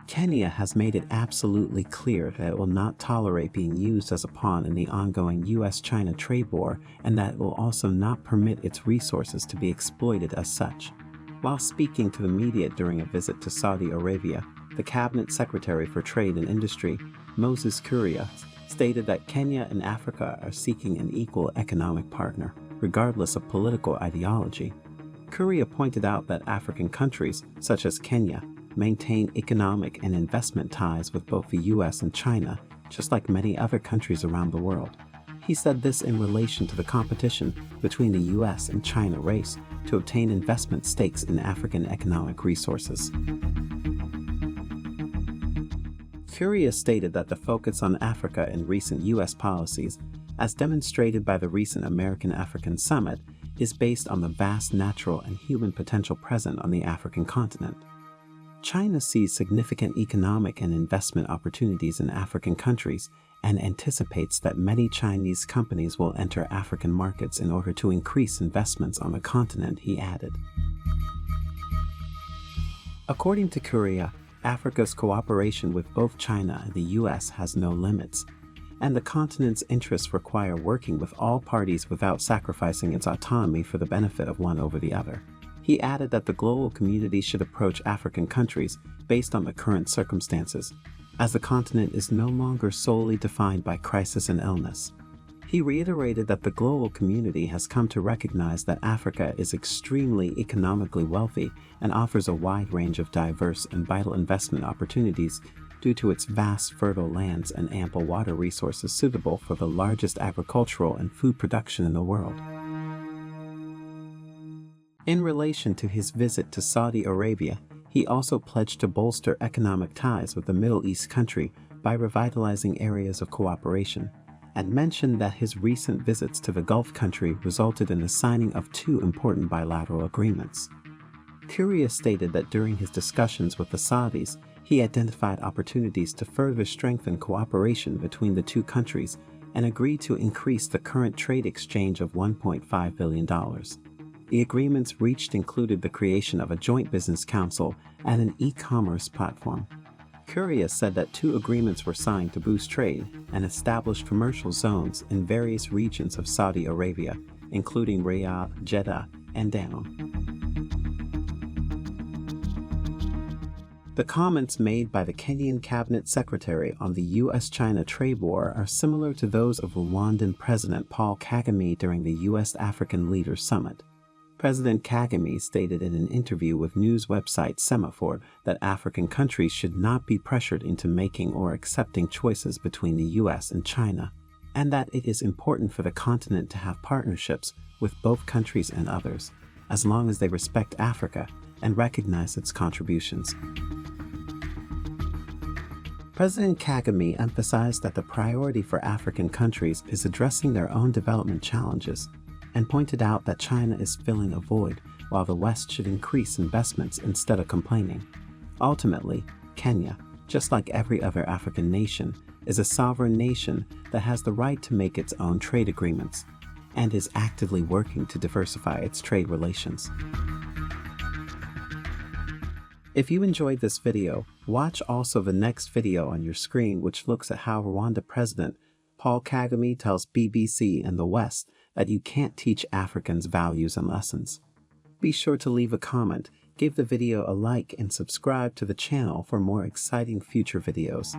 Kenya has made it absolutely clear that it will not tolerate being used as a pawn in the ongoing US-China trade war, and that it will also not permit its resources to be exploited as such. While speaking to the media during a visit to Saudi Arabia, the Cabinet Secretary for Trade and Industry, Moses Kuria, stated that Kenya and Africa are seeking an equal economic partner, regardless of political ideology. Kuria pointed out that African countries, such as Kenya, maintain economic and investment ties with both the US and China, just like many other countries around the world. He said this in relation to the competition between the US and China race to obtain investment stakes in African economic resources. Kuria stated that the focus on Africa in recent US policies, as demonstrated by the recent American-African Summit, is based on the vast natural and human potential present on the African continent. China sees significant economic and investment opportunities in African countries and anticipates that many Chinese companies will enter African markets in order to increase investments on the continent, he added. According to Kuria, Africa's cooperation with both China and the US has no limits, and the continent's interests require working with all parties without sacrificing its autonomy for the benefit of one over the other. He added that the global community should approach African countries based on the current circumstances, as the continent is no longer solely defined by crisis and illness. He reiterated that the global community has come to recognize that Africa is extremely economically wealthy and offers a wide range of diverse and vital investment opportunities due to its vast fertile lands and ample water resources suitable for the largest agricultural and food production in the world. In relation to his visit to Saudi Arabia, he also pledged to bolster economic ties with the Middle East country by revitalizing areas of cooperation, and mentioned that his recent visits to the Gulf country resulted in the signing of 2 important bilateral agreements. Kuria stated that during his discussions with the Saudis, he identified opportunities to further strengthen cooperation between the 2 countries and agreed to increase the current trade exchange of $1.5 billion. The agreements reached included the creation of a joint business council and an e-commerce platform. Kuria said that 2 agreements were signed to boost trade and establish commercial zones in various regions of Saudi Arabia, including Riyadh, Jeddah, and Dammam. The comments made by the Kenyan Cabinet Secretary on the US-China trade war are similar to those of Rwandan President Paul Kagame during the US-African Leaders Summit. President Kagame stated in an interview with news website Semaphore that African countries should not be pressured into making or accepting choices between the US and China, and that it is important for the continent to have partnerships with both countries and others, as long as they respect Africa and recognize its contributions. President Kagame emphasized that the priority for African countries is addressing their own development challenges, and pointed out that China is filling a void while the West should increase investments instead of complaining. Ultimately, Kenya, just like every other African nation, is a sovereign nation that has the right to make its own trade agreements and is actively working to diversify its trade relations. If you enjoyed this video, watch also the next video on your screen, which looks at how Rwanda President Paul Kagame tells BBC and the West that you can't teach Africans values and lessons. Be sure to leave a comment, give the video a like, and subscribe to the channel for more exciting future videos.